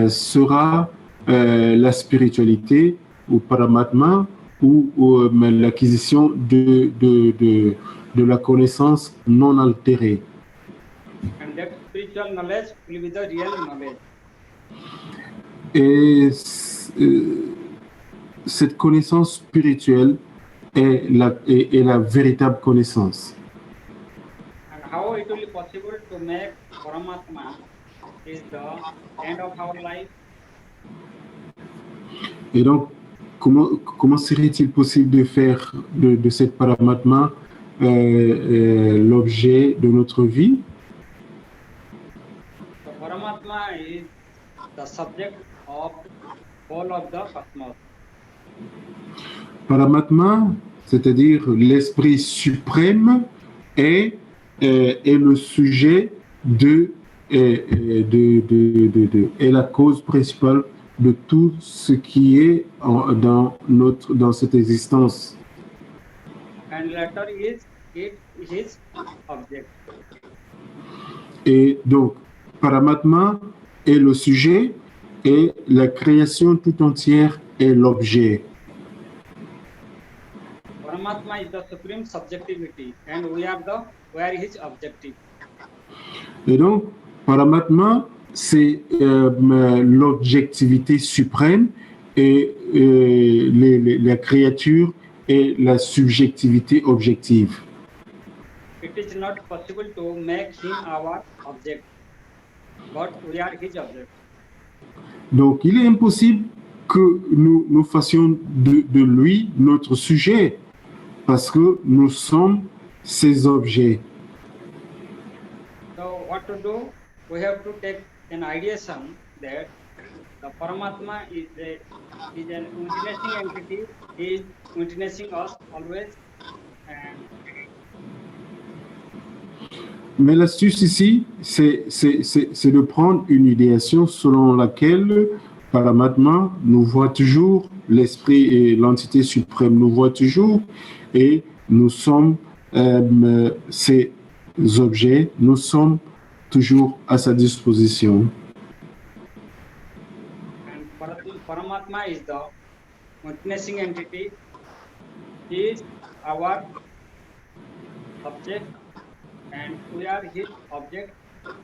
sera la spiritualité ou Paramatma ou l'acquisition de la connaissance non altérée. And that spiritual knowledge will be the real knowledge. Et cette connaissance spirituelle est la véritable connaissance. And how it will be possible to make Paramatma is the end of our life. Et donc, comment serait-il possible de faire de cette Paramatma l'objet de notre vie? The Paramatma is the subject of all of the cosmos. Paramatma, c'est-à-dire l'esprit suprême, est le sujet est la cause principale de tout ce qui est dans cette existence. And latter is his object. Et donc, Paramatma est le sujet et la création tout entière est l'objet. Paramatma is the supreme subjectivity, and we are his objective. Et donc, Paramatma, c'est l'objectivité suprême et la créature est la subjectivité objective. It is not possible to make him our object, but we are his object. Donc, il est impossible que nous fassions de lui notre sujet, parce que nous sommes ses objets. So what to do? We have to take an ideation that the Paramatma is an witnessing entity. He is witnessing us always, and Mais l'astuce ici, c'est de prendre une idéation selon laquelle Paramatma nous voit toujours, l'esprit et l'entité suprême nous voient toujours, et nous sommes ces objets, nous sommes toujours à sa disposition. and Paramatma is the witnessing entity. He is our object, and we are his object.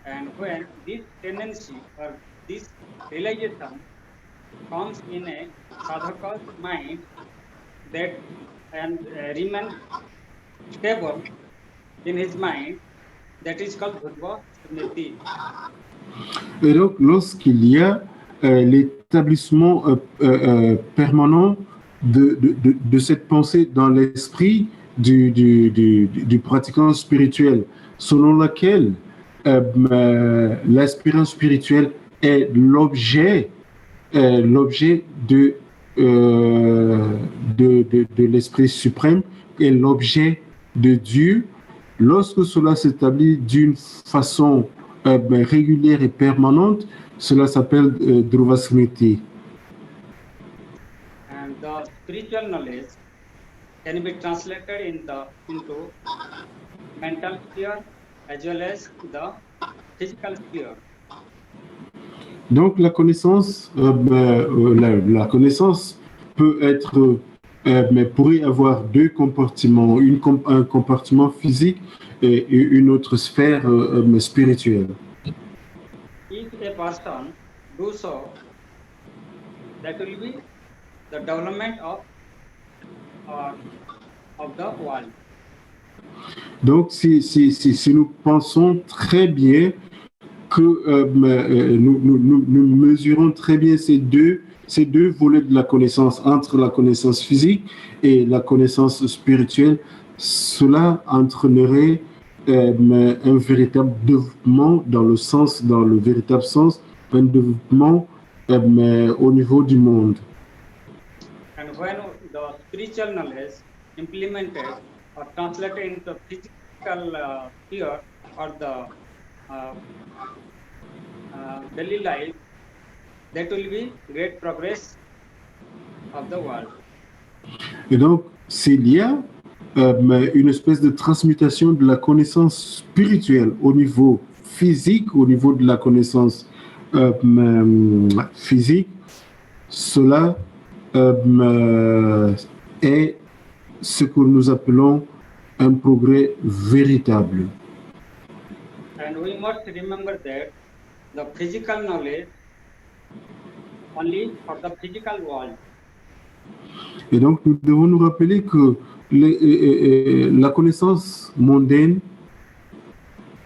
And when this tendency or this realization comes in a sadhaka's mind, that and remain stable in his mind, that is called Bhutva Smriti. Et donc, lorsqu'il y a l'établissement permanent de cette pensée dans l'esprit du pratiquant spirituel, selon laquelle l'aspirant spirituel est l'objet de l'esprit suprême et l'objet de Dieu, lorsque cela s'établit d'une façon régulière et permanente, cela s'appelle Dhruva Smriti. And the spiritual knowledge can be translated into mental sphere as well as the physical sphere. Donc la connaissance, la connaissance peut être, mais pourrait avoir deux compartiments, un compartiment physique et une autre sphère spirituelle. If a person do so, that will be the development of the world. Donc si nous pensons très bien que nous mesurons très bien ces deux volets de la connaissance, entre la connaissance physique et la connaissance spirituelle, cela entraînerait un véritable développement dans le véritable sens, un développement au niveau du monde. And when the spiritual knowledge implemented or translated into physical sphere or the daily life, that will be great progress of the world. Et donc, s'il y a une espèce de transmutation de la connaissance spirituelle au niveau physique, au niveau de la connaissance physique, cela est ce que nous appelons un progrès véritable. And we must remember that the physical knowledge only for the physical world. Et donc, nous devons nous rappeler que la connaissance mondaine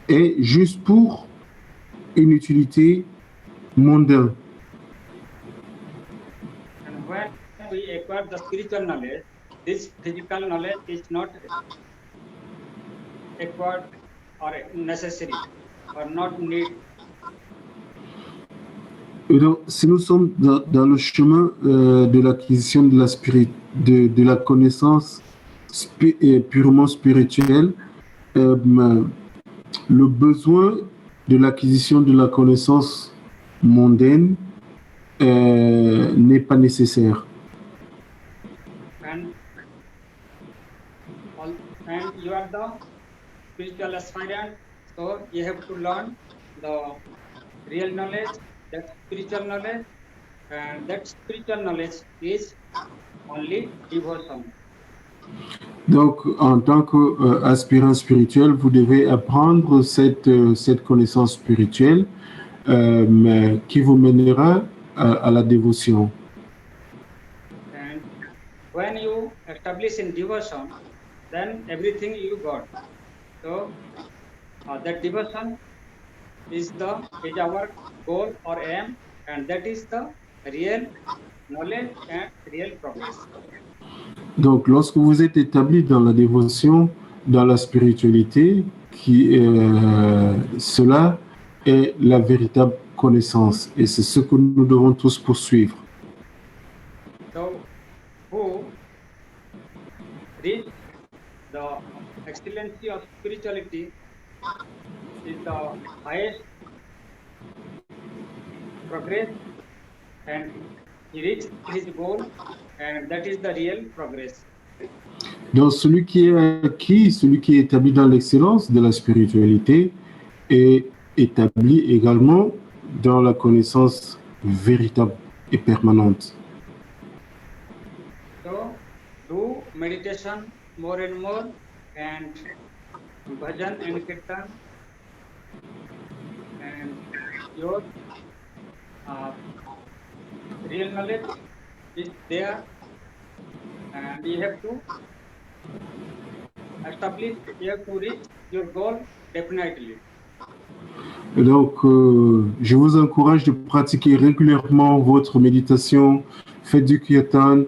est juste pour une utilité mondaine. And when we acquire the spiritual knowledge, this physical knowledge is not acquired or necessary or not need. Et donc, si nous sommes dans le chemin de l'acquisition de la connaissance purement spirituelle, le besoin de l'acquisition de la connaissance mondaine n'est pas nécessaire. And you are the spiritual aspirant, so you have to learn the real knowledge, that spiritual knowledge, and that spiritual knowledge is only devotion. Donc, en tant qu'aspirant spirituel, vous devez apprendre cette connaissance spirituelle qui vous mènera à la dévotion. And when you establish in devotion, then everything you got. So that devotion is our goal or aim, and that is the real knowledge and real progress. Donc, lorsque vous êtes établi dans la dévotion, dans la spiritualité, cela est la véritable connaissance, et c'est ce que nous devons tous poursuivre. So, who reach the excellency of spirituality is the highest progress, and he reached his goal, and that is the real progress. Donc, celui qui est acquis, celui qui est établi dans l'excellence de la spiritualité est établi également dans la connaissance véritable et permanente. So, do meditation more and more, and bhajan and kirtan, and your real knowledge is there, and you have to establish, you have to reach your goal definitely. Et donc, je vous encourage de pratiquer régulièrement votre méditation, faites du kirtan,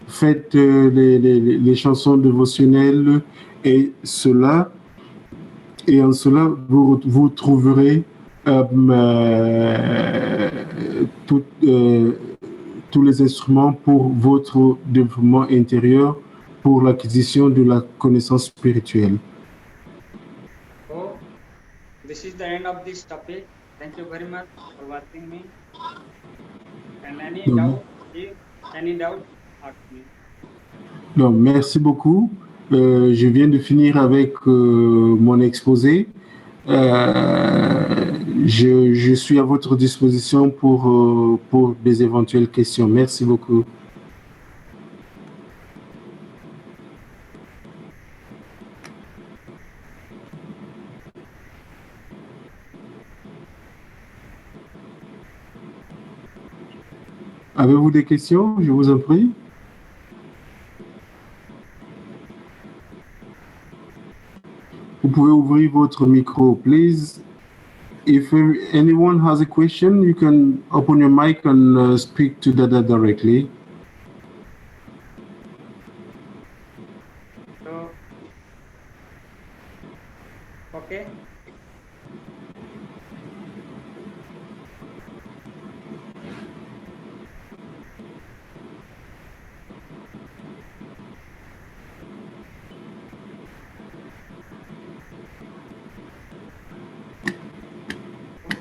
faites les chansons dévotionnelles, et en cela, vous trouverez tous les instruments pour votre développement intérieur, pour l'acquisition de la connaissance spirituelle. So, this is the end of this topic. Thank you very much for watching me. And any doubt, ask me. Donc, merci beaucoup. Je viens de finir avec mon exposé. Je suis à votre disposition pour des éventuelles questions. Merci beaucoup. Avez-vous des questions? Je vous en prie. Vous pouvez ouvrir votre micro, please. If anyone has a question, you can open your mic and speak to Dada directly. So, okay.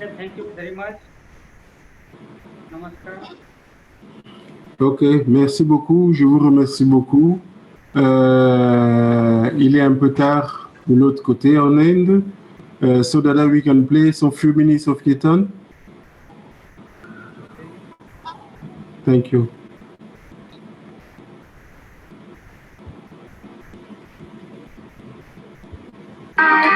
Okay, thank you very much. Namaskar. Ok, merci beaucoup. Je vous remercie beaucoup. Il est un peu tard de l'autre côté en Inde. So Dada, we can play some few minutes of Kirtan. Thank you. Bye.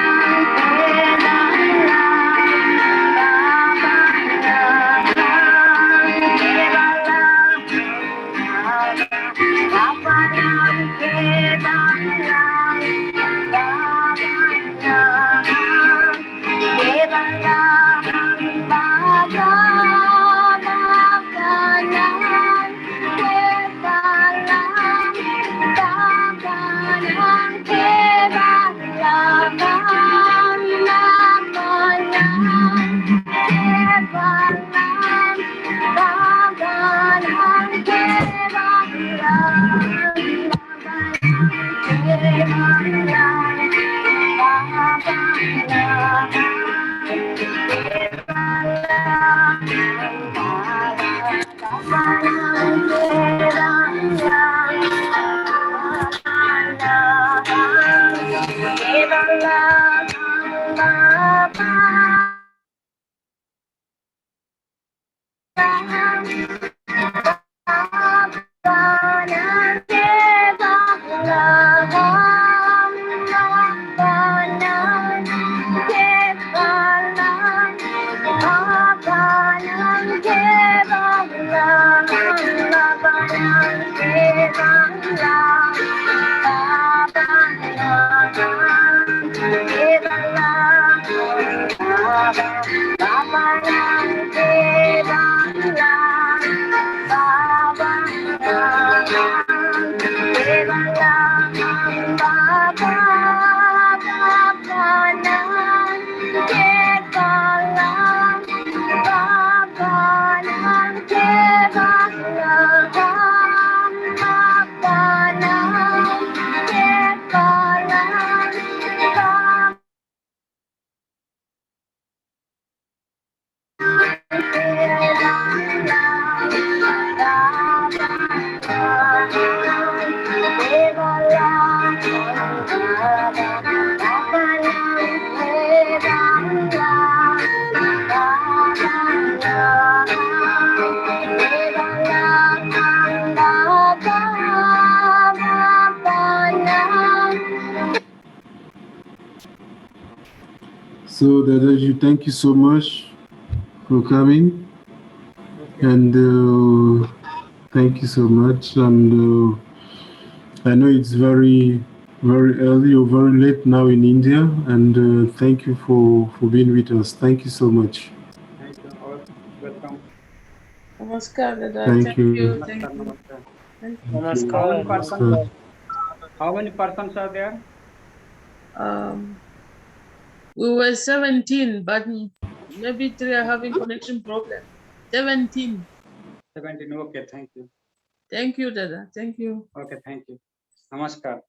So Dadaji, thank you so much for coming, Okay. and thank you so much. And I know it's very early or very late now in India, and thank you for being with us. Thank you so much. Thank you. Welcome. Namaskar, Dada. Thank you. Thank Namaskar, you. namaskar. Thank you. How many Namaskar. persons? How many persons are there? We were 17, but maybe 3 are having connection problem. 17. 17. Okay, thank you. Thank you, Dada. Thank you. Okay, thank you. Namaskar.